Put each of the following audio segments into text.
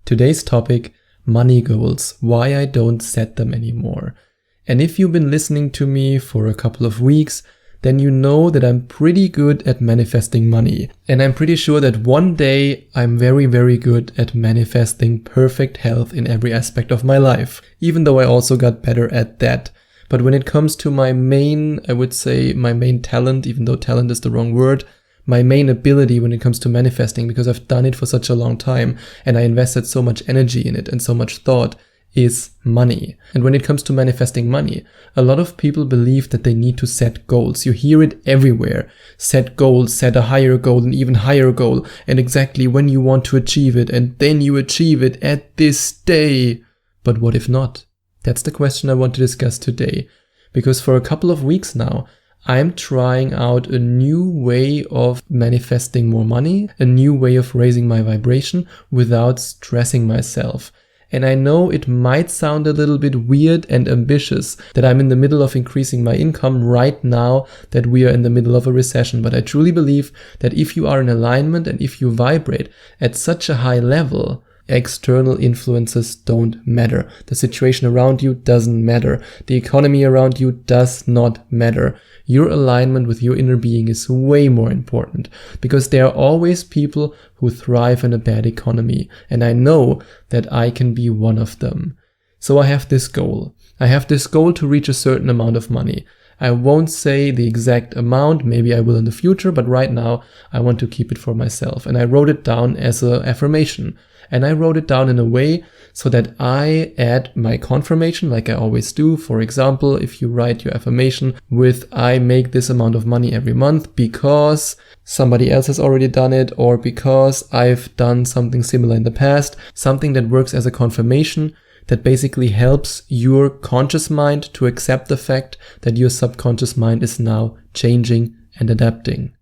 Today's topic, money goals, why I don't set them anymore. And if you've been listening to me for a couple of weeks, then you know that I'm pretty good at manifesting money. And I'm pretty sure that one day I'm very, very good at manifesting perfect health in every aspect of my life, even though I also got better at that. But when it comes to my main talent, even though talent is the wrong word, my main ability when it comes to manifesting, because I've done it for such a long time and I invested so much energy in it and so much thought, is money. And when it comes to manifesting money, a lot of people believe that they need to set goals. You hear it everywhere. Set goals, set a higher goal, an even higher goal, and exactly when you want to achieve it, and then you achieve it at this day. But what if not? That's the question I want to discuss today. Because for a couple of weeks now, I'm trying out a new way of manifesting more money, a new way of raising my vibration without stressing myself. And I know it might sound a little bit weird and ambitious that I'm in the middle of increasing my income right now that we are in the middle of a recession. But I truly believe that if you are in alignment and if you vibrate at such a high level, external influences don't matter. The situation around you doesn't matter. The economy around you does not matter. Your alignment with your inner being is way more important, because there are always people who thrive in a bad economy, and I know that I can be one of them. So I have this goal. I have this goal to reach a certain amount of money. I won't say the exact amount, maybe I will in the future, but right now I want to keep it for myself. And I wrote it down as an affirmation. And I wrote it down in a way so that I add my confirmation like I always do. For example, if you write your affirmation with I make this amount of money every month because somebody else has already done it, or because I've done something similar in the past, something that works as a confirmation that basically helps your conscious mind to accept the fact that your subconscious mind is now changing and adapting.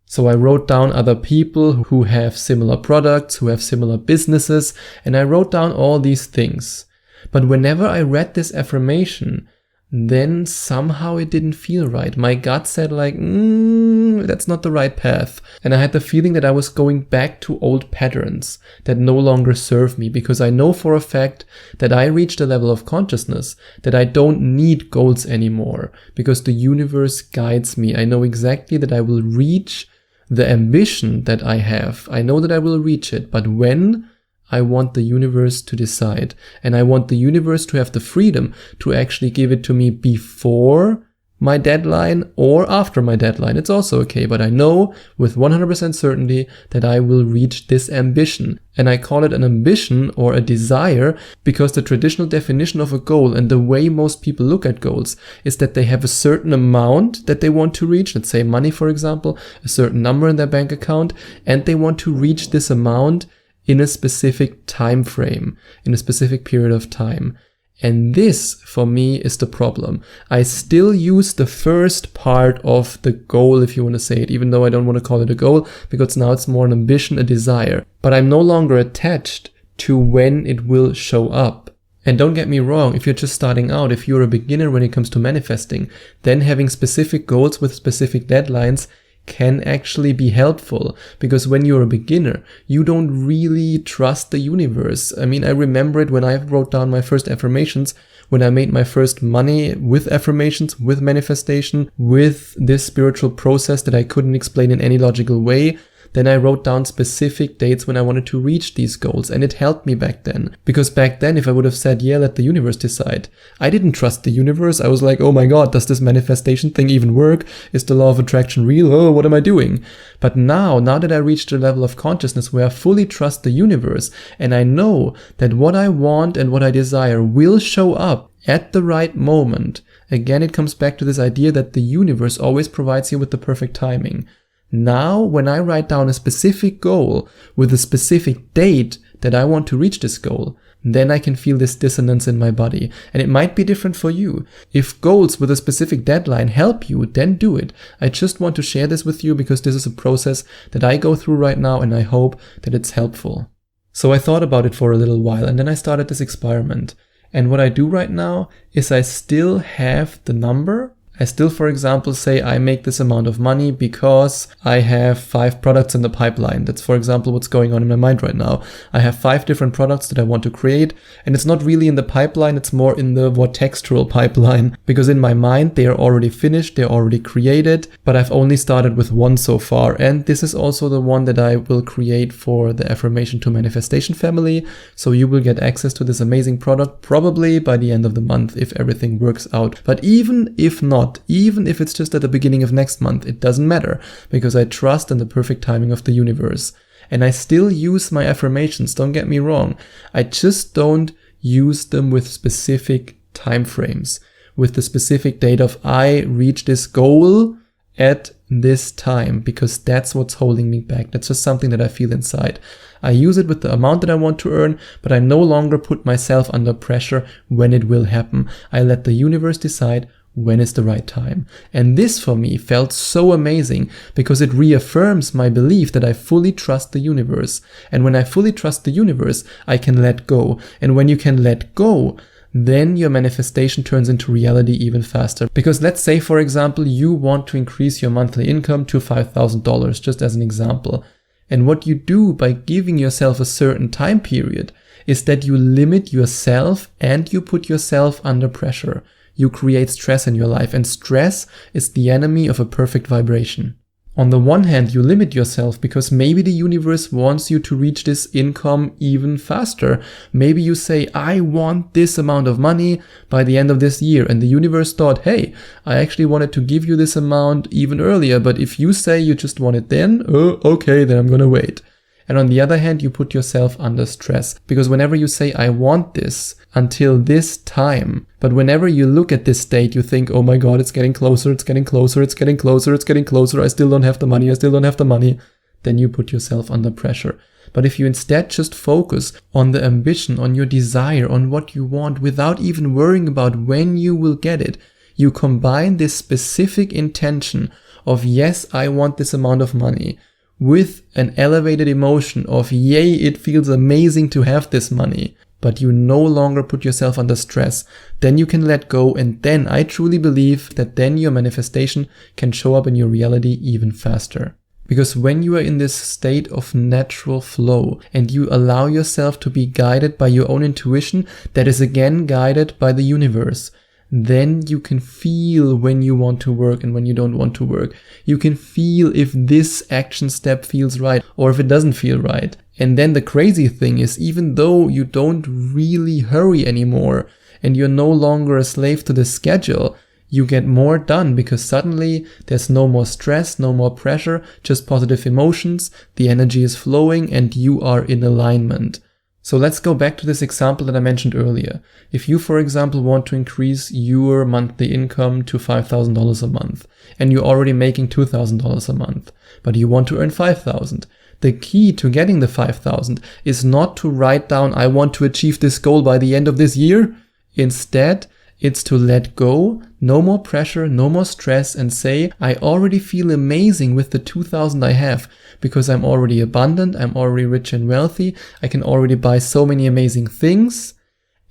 So I wrote down other people who have similar products, who have similar businesses, and I wrote down all these things. But whenever I read this affirmation, then somehow it didn't feel right. My gut said that's not the right path. And I had the feeling that I was going back to old patterns that no longer serve me, because I know for a fact that I reached a level of consciousness that I don't need goals anymore, because the universe guides me. I know exactly that I will reach the ambition that I have. I know that I will reach it, but when? I want the universe to decide. And I want the universe to have the freedom to actually give it to me before my deadline or after my deadline. It's also okay, but I know with 100% certainty that I will reach this ambition. And I call it an ambition or a desire because the traditional definition of a goal and the way most people look at goals is that they have a certain amount that they want to reach, let's say money for example, a certain number in their bank account, and they want to reach this amount in a specific time frame, in a specific period of time. And this, for me, is the problem. I still use the first part of the goal, if you want to say it, even though I don't want to call it a goal, because now it's more an ambition, a desire. But I'm no longer attached to when it will show up. And don't get me wrong, if you're just starting out, if you're a beginner when it comes to manifesting, then having specific goals with specific deadlines can actually be helpful, because when you're a beginner, you don't really trust the universe. I mean, I remember it when I wrote down my first affirmations, when I made my first money with affirmations, with manifestation, with this spiritual process that I couldn't explain in any logical way. Then I wrote down specific dates when I wanted to reach these goals, and it helped me back then. Because back then, if I would have said, yeah, let the universe decide, I didn't trust the universe. I was like, oh my God, does this manifestation thing even work? Is the law of attraction real? Oh, what am I doing? But now that I reached a level of consciousness where I fully trust the universe, and I know that what I want and what I desire will show up at the right moment. Again, it comes back to this idea that the universe always provides you with the perfect timing. Now, when I write down a specific goal with a specific date that I want to reach this goal, then I can feel this dissonance in my body. And it might be different for you. If goals with a specific deadline help you, then do it. I just want to share this with you because this is a process that I go through right now, and I hope that it's helpful. So I thought about it for a little while, and then I started this experiment. And what I do right now is I still have the number. I still, for example, say I make this amount of money because I have 5 products in the pipeline. That's, for example, what's going on in my mind right now. I have 5 different products that I want to create, and it's not really in the pipeline, it's more in the vortextual pipeline, because in my mind they are already finished, they're already created, but I've only started with one so far. And this is also the one that I will create for the Affirmation to Manifestation family. So you will get access to this amazing product probably by the end of the month if everything works out. But even if not, even if it's just at the beginning of next month, it doesn't matter, because I trust in the perfect timing of the universe. And I still use my affirmations, don't get me wrong. I just don't use them with specific time frames, with the specific date of I reach this goal at this time, because that's what's holding me back. That's just something that I feel inside. I use it with the amount that I want to earn, but I no longer put myself under pressure when it will happen. I let the universe decide when is the right time. And this for me felt so amazing, because it reaffirms my belief that I fully trust the universe. And when I fully trust the universe, I can let go. And when you can let go, then your manifestation turns into reality even faster. Because let's say, for example, you want to increase your monthly income to $5,000, just as an example. And what you do by giving yourself a certain time period is that you limit yourself and you put yourself under pressure. You create stress in your life, and stress is the enemy of a perfect vibration. On the one hand, you limit yourself because maybe the universe wants you to reach this income even faster. Maybe you say, I want this amount of money by the end of this year. And the universe thought, hey, I actually wanted to give you this amount even earlier. But if you say you just want it then, okay, then I'm going to wait. And on the other hand, you put yourself under stress, because whenever you say, I want this until this time, but whenever you look at this date, you think, oh my God, it's getting closer, it's getting closer, it's getting closer, it's getting closer, I still don't have the money, then you put yourself under pressure. But if you instead just focus on the ambition, on your desire, on what you want, without even worrying about when you will get it, you combine this specific intention of, yes, I want this amount of money, with an elevated emotion of, yay, it feels amazing to have this money, but you no longer put yourself under stress, then you can let go. And then I truly believe that then your manifestation can show up in your reality even faster. Because when you are in this state of natural flow and you allow yourself to be guided by your own intuition, that is again guided by the universe, then you can feel when you want to work and when you don't want to work. You can feel if this action step feels right or if it doesn't feel right. And then the crazy thing is, even though you don't really hurry anymore and you're no longer a slave to the schedule, you get more done, because suddenly there's no more stress, no more pressure, just positive emotions, the energy is flowing and you are in alignment. So let's go back to this example that I mentioned earlier. If you, for example, want to increase your monthly income to $5,000 a month, and you're already making $2,000 a month, but you want to earn $5,000, the key to getting the $5,000 is not to write down, I want to achieve this goal by the end of this year. Instead, it's to let go, no more pressure, no more stress, and say, I already feel amazing with the 2,000 I have, because I'm already abundant, I'm already rich and wealthy, I can already buy so many amazing things.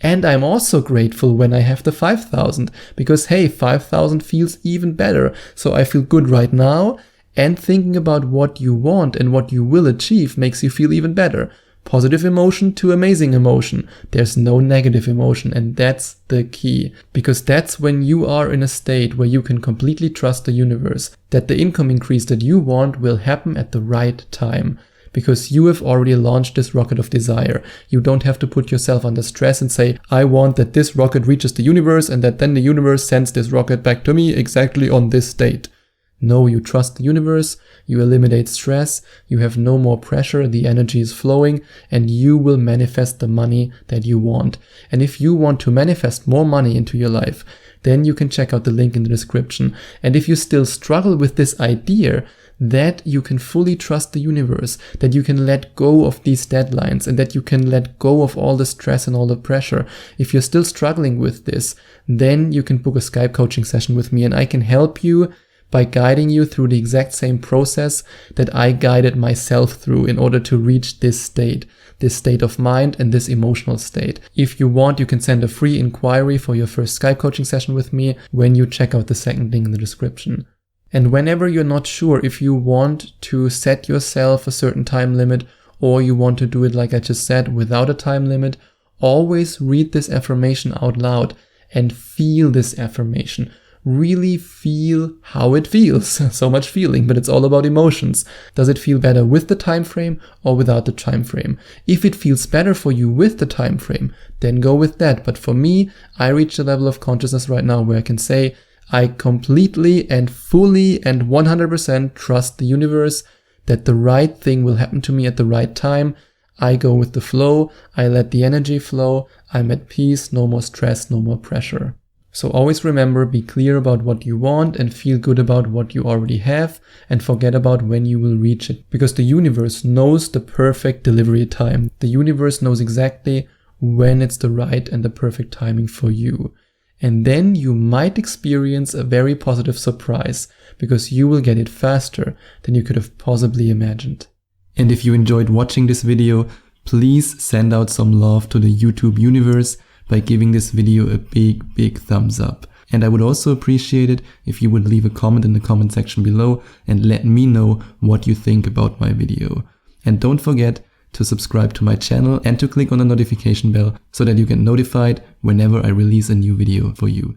And I'm also grateful when I have the 5,000, because hey, 5,000 feels even better. So I feel good right now, and thinking about what you want and what you will achieve makes you feel even better. Positive emotion to amazing emotion. There's no negative emotion, and that's the key, because that's when you are in a state where you can completely trust the universe that the income increase that you want will happen at the right time, because you have already launched this rocket of desire. You don't have to put yourself under stress and say, I want that this rocket reaches the universe and that then the universe sends this rocket back to me exactly on this date. No, you trust the universe, you eliminate stress, you have no more pressure, the energy is flowing, and you will manifest the money that you want. And if you want to manifest more money into your life, then you can check out the link in the description. And if you still struggle with this idea that you can fully trust the universe, that you can let go of these deadlines, and that you can let go of all the stress and all the pressure, if you're still struggling with this, then you can book a Skype coaching session with me, and I can help you by guiding you through the exact same process that I guided myself through in order to reach this state of mind and this emotional state. If you want, you can send a free inquiry for your first Skype coaching session with me when you check out the second link in the description. And whenever you're not sure if you want to set yourself a certain time limit or you want to do it like I just said without a time limit, always read this affirmation out loud and feel this affirmation. Really feel how it feels. So much feeling, but it's all about emotions. Does it feel better with the time frame or without the time frame? If it feels better for you with the time frame, then go with that. But for me, I reached a level of consciousness right now where I can say I completely and fully and 100% trust the universe that the right thing will happen to me at the right time. I go with the flow. I let the energy flow. I'm at peace. No more stress, no more pressure. So always remember, be clear about what you want and feel good about what you already have, and forget about when you will reach it, because the universe knows the perfect delivery time. The universe knows exactly when it's the right and the perfect timing for you. And then you might experience a very positive surprise, because you will get it faster than you could have possibly imagined. And if you enjoyed watching this video, please send out some love to the YouTube universe by giving this video a big thumbs up. And I would also appreciate it if you would leave a comment in the comment section below and let me know what you think about my video. And don't forget to subscribe to my channel and to click on the notification bell so that you get notified whenever I release a new video for you.